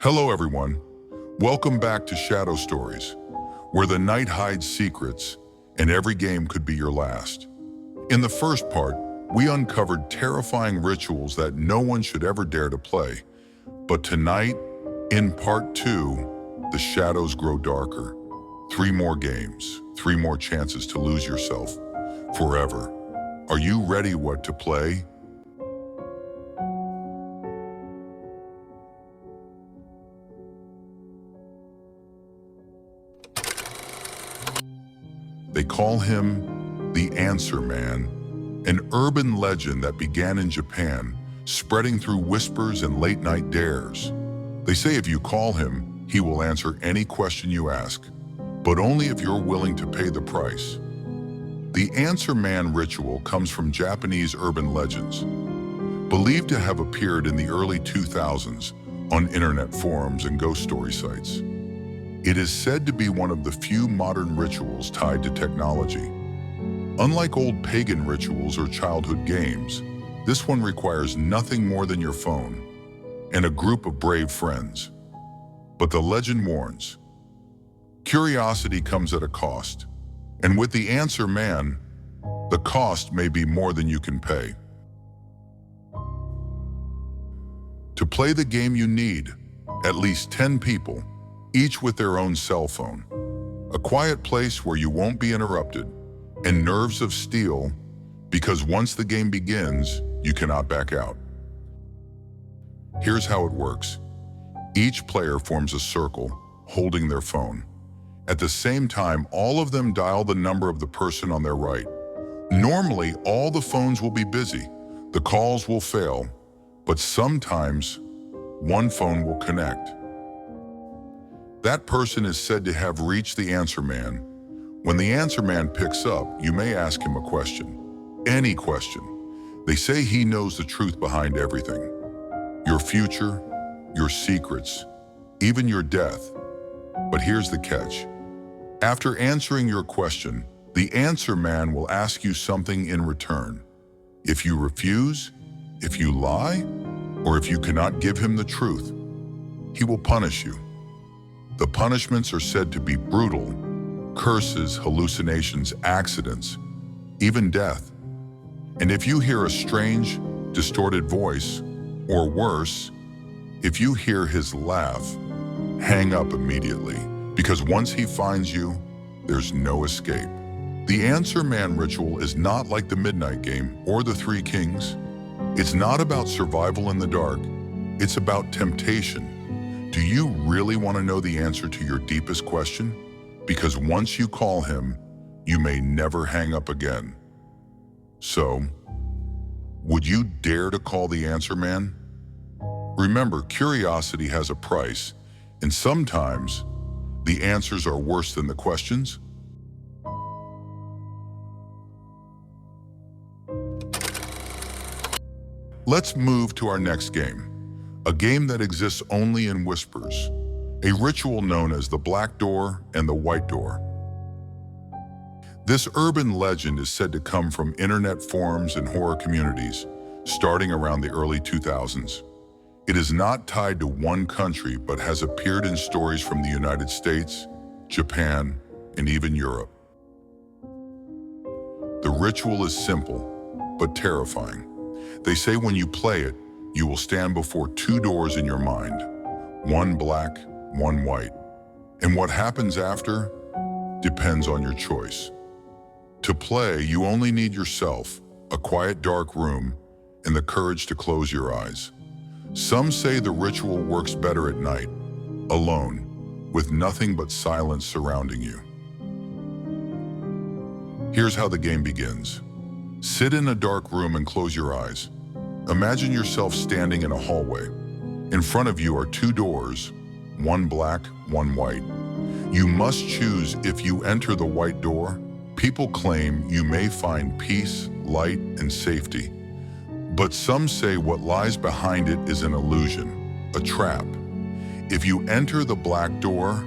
Hello everyone, welcome back to Shadow Stories, where the night hides secrets and every game could be your last. In the first part, we uncovered terrifying rituals that no one should ever dare to play. But tonight, in part 2, the shadows grow darker. 3 more games, 3 more chances to lose yourself forever. Are you ready to play? They call him the Answer Man, an urban legend that began in Japan, spreading through whispers and late-night dares. They say if you call him, he will answer any question you ask, but only if you're willing to pay the price. The Answer Man ritual comes from Japanese urban legends, believed to have appeared in the early 2000s on internet forums and ghost story sites. It is said to be one of the few modern rituals tied to technology. Unlike old pagan rituals or childhood games, this one requires nothing more than your phone and a group of brave friends. But the legend warns, curiosity comes at a cost, and with the Answer Man, the cost may be more than you can pay. To play the game you need at least 10 people, each with their own cell phone, a quiet place where you won't be interrupted, and nerves of steel, because once the game begins, you cannot back out. Here's how it works. Each player forms a circle, holding their phone. At the same time, all of them dial the number of the person on their right. Normally, all the phones will be busy. The calls will fail, but sometimes one phone will connect. That person is said to have reached the Answer Man. When the Answer Man picks up, you may ask him a question. Any question. They say he knows the truth behind everything. Your future, your secrets, even your death. But here's the catch. After answering your question, the Answer Man will ask you something in return. If you refuse, if you lie, or if you cannot give him the truth, he will punish you. The punishments are said to be brutal: curses, hallucinations, accidents, even death. And if you hear a strange, distorted voice, or worse, if you hear his laugh, hang up immediately, because once he finds you, there's no escape. The Answer Man ritual is not like the Midnight Game or the Three Kings. It's not about survival in the dark. It's about temptation. Do you really want to know the answer to your deepest question? Because once you call him, you may never hang up again. So, would you dare to call the Answer Man? Remember, curiosity has a price, and sometimes the answers are worse than the questions. Let's move to our next game. A game that exists only in whispers, a ritual known as the Black Door and the White Door. This urban legend is said to come from internet forums and horror communities, starting around the early 2000s. It is not tied to one country, but has appeared in stories from the United States, Japan, and even Europe. The ritual is simple, but terrifying. They say when you play it, you will stand before 2 doors in your mind, one black, one white. And what happens after depends on your choice. To play, you only need yourself, a quiet dark room, and the courage to close your eyes. Some say the ritual works better at night, alone, with nothing but silence surrounding you. Here's how the game begins. Sit in a dark room and close your eyes. Imagine yourself standing in a hallway. In front of you are 2 doors, one black, one white. You must choose. If you enter the white door, people claim you may find peace, light, and safety. But some say what lies behind it is an illusion, a trap. If you enter the black door,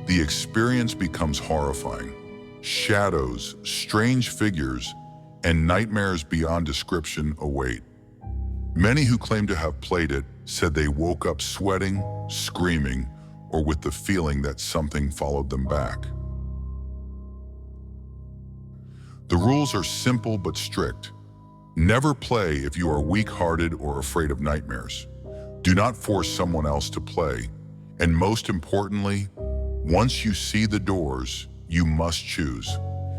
the experience becomes horrifying. Shadows, strange figures, and nightmares beyond description await. Many who claim to have played it said they woke up sweating, screaming, or with the feeling that something followed them back. The rules are simple but strict. Never play if you are weak-hearted or afraid of nightmares. Do not force someone else to play. And most importantly, once you see the doors, you must choose.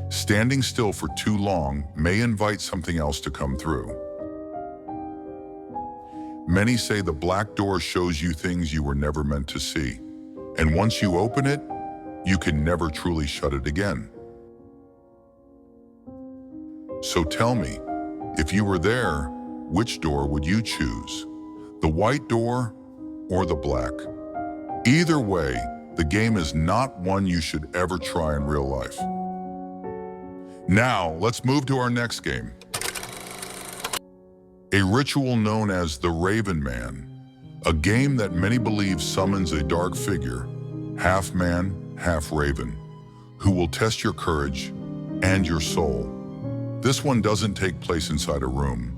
Standing still for too long may invite something else to come through. Many say the black door shows you things you were never meant to see. And once you open it, you can never truly shut it again. So tell me, if you were there, which door would you choose? The white door or the black? Either way, the game is not one you should ever try in real life. Now, let's move to our next game. A ritual known as the Raven Man, a game that many believe summons a dark figure, half man, half raven, who will test your courage and your soul. This one doesn't take place inside a room,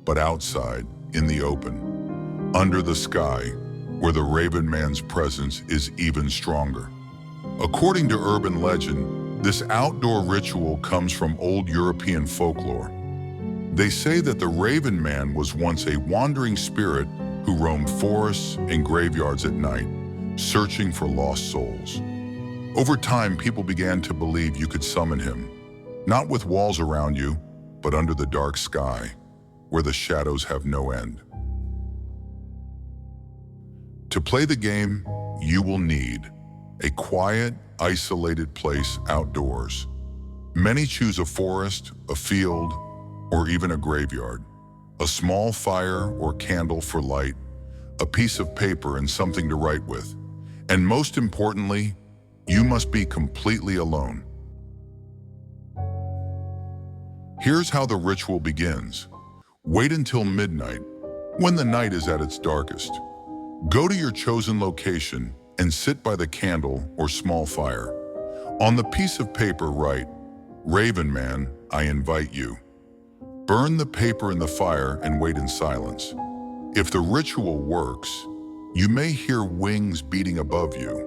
but outside, in the open, under the sky, where the Raven Man's presence is even stronger. According to urban legend, this outdoor ritual comes from old European folklore. They say that the Raven Man was once a wandering spirit who roamed forests and graveyards at night, searching for lost souls. Over time, people began to believe you could summon him, not with walls around you, but under the dark sky, where the shadows have no end. To play the game, you will need a quiet, isolated place outdoors. Many choose a forest, a field, or even a graveyard. A small fire or candle for light, a piece of paper and something to write with. And most importantly, you must be completely alone. Here's how the ritual begins. Wait until midnight, when the night is at its darkest. Go to your chosen location and sit by the candle or small fire. On the piece of paper write, "Raven Man, I invite you." Burn the paper in the fire and wait in silence. If the ritual works, you may hear wings beating above you.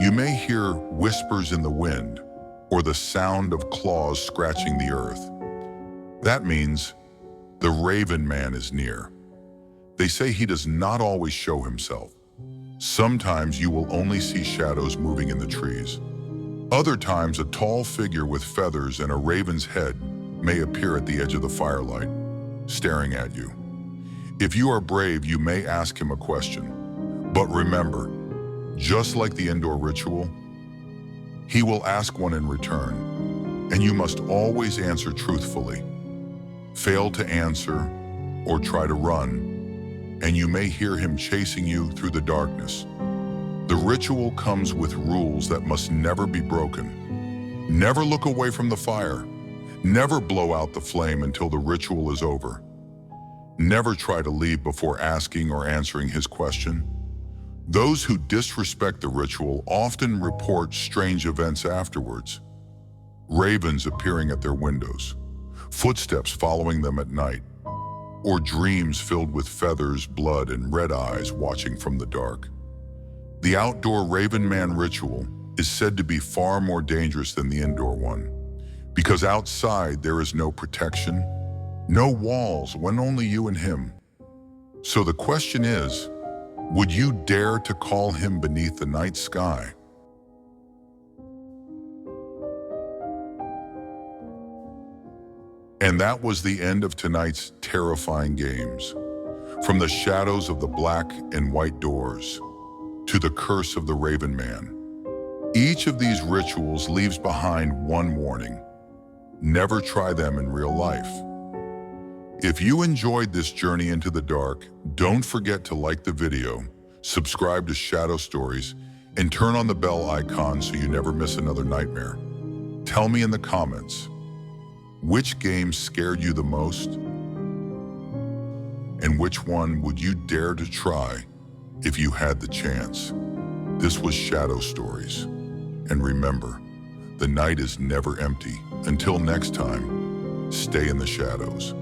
You may hear whispers in the wind or the sound of claws scratching the earth. That means the Raven Man is near. They say he does not always show himself. Sometimes you will only see shadows moving in the trees. Other times, a tall figure with feathers and a raven's head may appear at the edge of the firelight, staring at you. If you are brave, you may ask him a question. But remember, just like the indoor ritual, he will ask one in return, and you must always answer truthfully. Fail to answer or try to run, and you may hear him chasing you through the darkness. The ritual comes with rules that must never be broken. Never look away from the fire. Never blow out the flame until the ritual is over. Never try to leave before asking or answering his question. Those who disrespect the ritual often report strange events afterwards. Ravens appearing at their windows, footsteps following them at night, or dreams filled with feathers, blood, and red eyes watching from the dark. The outdoor Raven Man ritual is said to be far more dangerous than the indoor one, because outside there is no protection, no walls, when only you and him. So the question is, would you dare to call him beneath the night sky? And that was the end of tonight's terrifying games. From the shadows of the black and white doors to the curse of the Raven Man. Each of these rituals leaves behind one warning. Never try them in real life. If you enjoyed this journey into the dark, don't forget to like the video, subscribe to Shadow Stories, and turn on the bell icon so you never miss another nightmare. Tell me in the comments, which game scared you the most? And which one would you dare to try if you had the chance? This was Shadow Stories. And remember, the night is never empty. Until next time, stay in the shadows.